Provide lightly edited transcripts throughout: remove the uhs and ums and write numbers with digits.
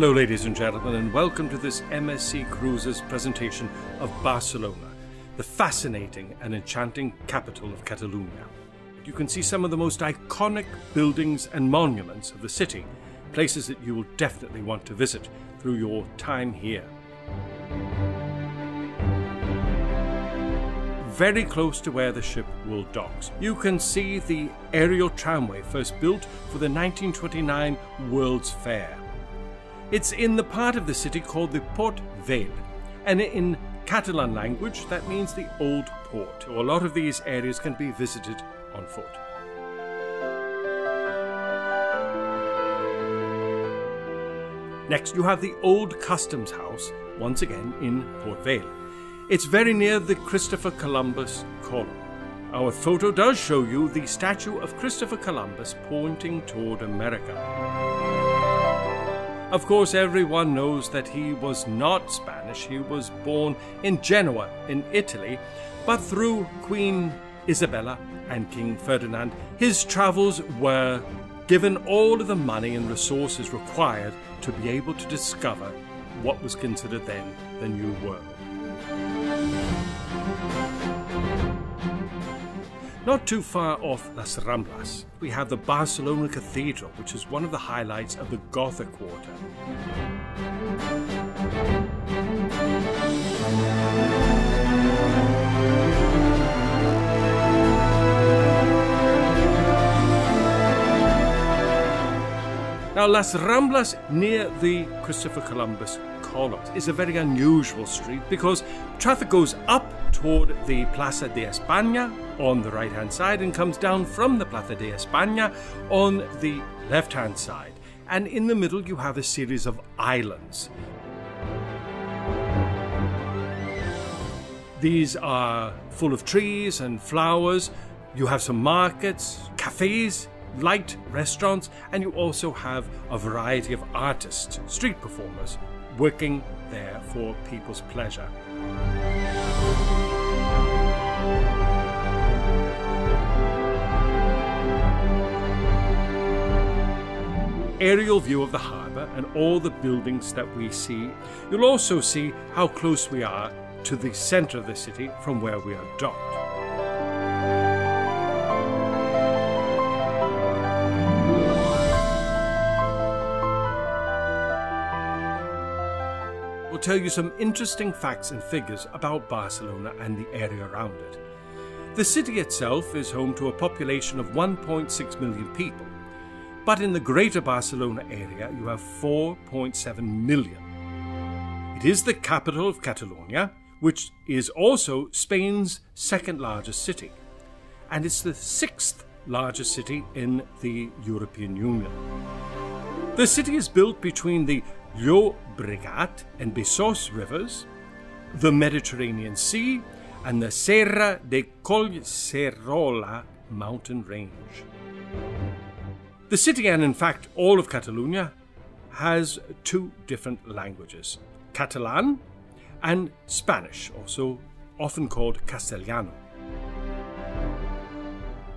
Hello ladies and gentlemen, and welcome to this MSC Cruises presentation of Barcelona, the fascinating and enchanting capital of Catalonia. You can see some of the most iconic buildings and monuments of the city, places that you will definitely want to visit through your time here. Very close to where the ship will dock, you can see the aerial tramway first built for the 1929 World's Fair. It's in the part of the city called the Port Vell, and in Catalan language that means the Old Port. A lot of these areas can be visited on foot. Next you have the Old Customs House, once again in Port Vell. It's very near the Christopher Columbus column. Our photo does show you the statue of Christopher Columbus pointing toward America. Of course, everyone knows that he was not Spanish. He was born in Genoa, in Italy, but through Queen Isabella and King Ferdinand, his travels were given all of the money and resources required to be able to discover what was considered then the New World. Not too far off Las Ramblas, we have the Barcelona Cathedral, which is one of the highlights of the Gothic quarter. Now, Las Ramblas, near the Christopher Columbus columns, is a very unusual street because traffic goes up toward the Plaza de España on the right-hand side and comes down from the Plaza de España on the left-hand side. And in the middle you have a series of islands. These are full of trees and flowers. You have some markets, cafes, light restaurants, and you also have a variety of artists, street performers, working there for people's pleasure. Aerial view of the harbour and all the buildings that we see. You'll also see how close we are to the centre of the city from where we are docked. We'll tell you some interesting facts and figures about Barcelona and the area around it. The city itself is home to a population of 1.6 million people. But in the greater Barcelona area, you have 4.7 million. It is the capital of Catalonia, which is also Spain's second largest city. And it's the sixth largest city in the European Union. The city is built between the Llobregat and Besòs rivers, the Mediterranean Sea, and the Serra de Collserola mountain range. The city, and in fact all of Catalonia, has two different languages, Catalan and Spanish, also often called Castellano.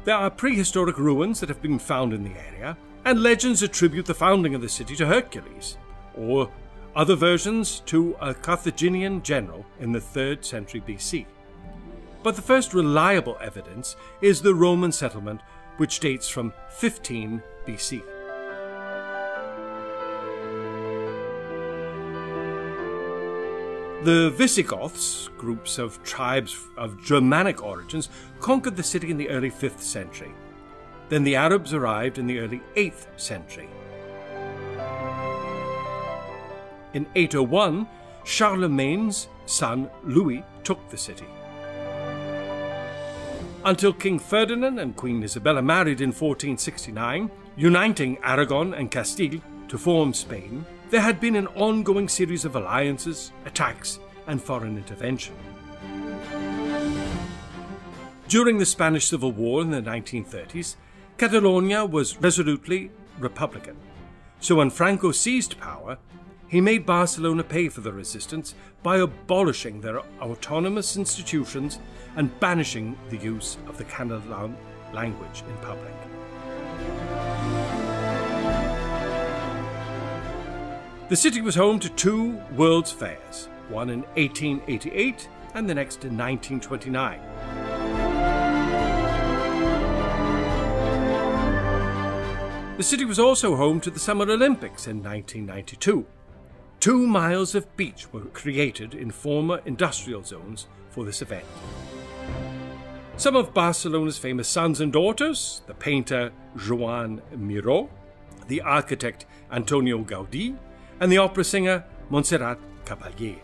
There are prehistoric ruins that have been found in the area, and legends attribute the founding of the city to Hercules, or other versions to a Carthaginian general in the 3rd century BC. But the first reliable evidence is the Roman settlement, which dates from 15 BC. The Visigoths, groups of tribes of Germanic origins, conquered the city in the early 5th century. Then the Arabs arrived in the early 8th century. In 801, Charlemagne's son Louis took the city. Until King Ferdinand and Queen Isabella married in 1469, uniting Aragon and Castile to form Spain, there had been an ongoing series of alliances, attacks, and foreign intervention. During the Spanish Civil War in the 1930s, Catalonia was resolutely Republican. So when Franco seized power, he made Barcelona pay for the resistance by abolishing their autonomous institutions and banishing the use of the Catalan language in public. The city was home to two World's Fairs, one in 1888 and the next in 1929. The city was also home to the Summer Olympics in 1992. 2 miles of beach were created in former industrial zones for this event. Some of Barcelona's famous sons and daughters, the painter Joan Miró, the architect Antonio Gaudí, and the opera singer Montserrat Caballé.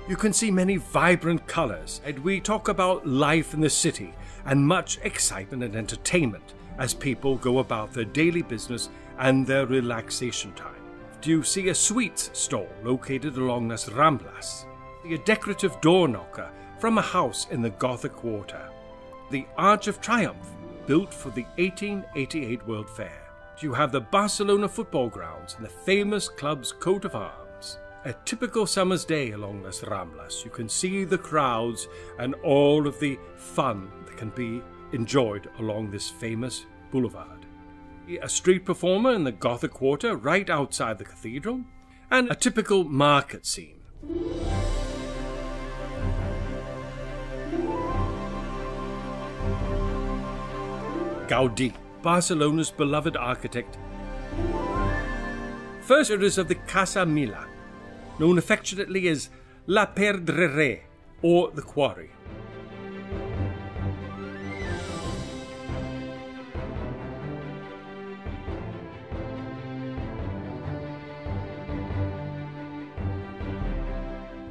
You can see many vibrant colours, and we talk about life in the city and much excitement and entertainment as people go about their daily business and their relaxation time. Do you see a sweets stall located along Las Ramblas? A decorative door knocker from a house in the Gothic Quarter. The Arch of Triumph, built for the 1888 World Fair. You have the Barcelona football grounds and the famous club's coat of arms. A typical summer's day along Las Ramblas. You can see the crowds and all of the fun that can be enjoyed along this famous boulevard. A street performer in the Gothic Quarter right outside the cathedral, and a typical market scene. Gaudí, Barcelona's beloved architect. First it is of the Casa Mila, known affectionately as La Pedrera, or the Quarry.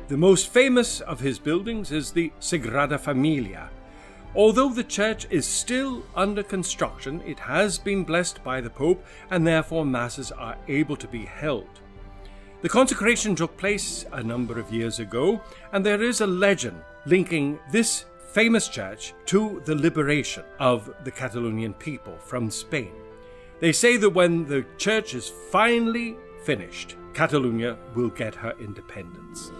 The most famous of his buildings is the Sagrada Familia. Although the church is still under construction, it has been blessed by the Pope and therefore masses are able to be held. The consecration took place a number of years ago, and there is a legend linking this famous church to the liberation of the Catalonian people from Spain. They say that when the church is finally finished, Catalonia will get her independence.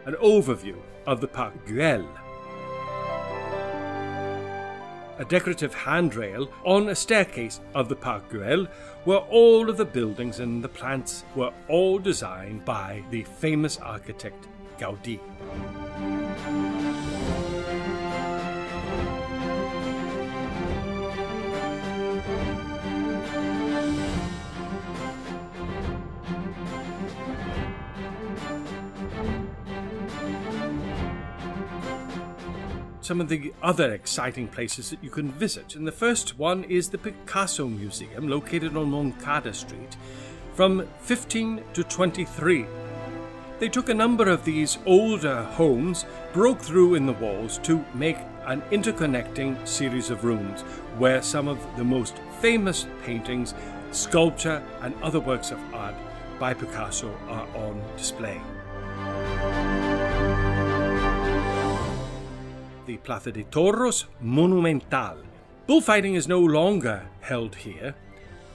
An overview of the Parc Güell. A decorative handrail on a staircase of the Parc Güell, where all of the buildings and the plants were all designed by the famous architect Gaudí. Some of the other exciting places that you can visit. And the first one is the Picasso Museum, located on Moncada Street, from 15 to 23. They took a number of these older homes, broke through in the walls to make an interconnecting series of rooms where some of the most famous paintings, sculpture and other works of art by Picasso are on display. The Plaza de Toros Monumental. Bullfighting is no longer held here,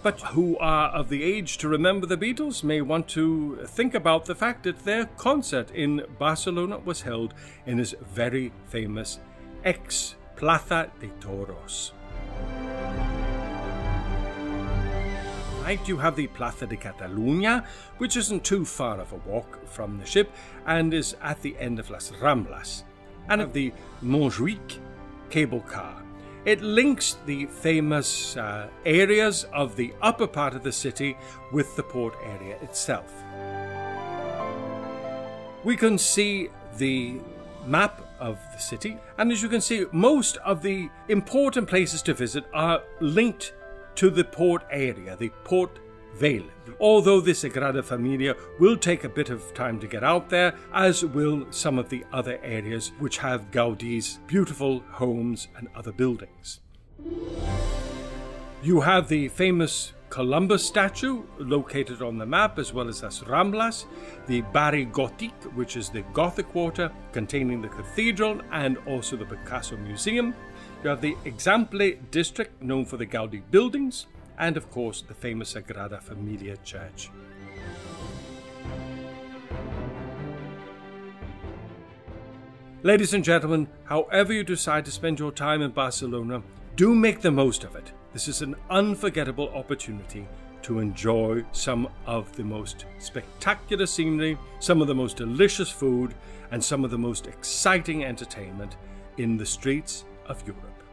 but who are of the age to remember the Beatles may want to think about the fact that their concert in Barcelona was held in this very famous ex-Plaza de Toros. Right, you have the Plaza de Catalunya, which isn't too far of a walk from the ship and is at the end of Las Ramblas, and of the Montjuic cable car. It links the famous areas of the upper part of the city with the port area itself. We can see the map of the city, and as you can see, most of the important places to visit are linked to the port area, the Port Vale. Although the Sagrada Familia will take a bit of time to get out there, as will some of the other areas which have Gaudí's beautiful homes and other buildings. You have the famous Columbus statue located on the map, as well as Las Ramblas, the Barri Gothique, which is the Gothic Quarter containing the cathedral and also the Picasso Museum. You have the Example district, known for the Gaudí buildings, and of course the famous Sagrada Familia church. Ladies and gentlemen, however you decide to spend your time in Barcelona, do make the most of it. This is an unforgettable opportunity to enjoy some of the most spectacular scenery, some of the most delicious food, and some of the most exciting entertainment in the streets of Europe.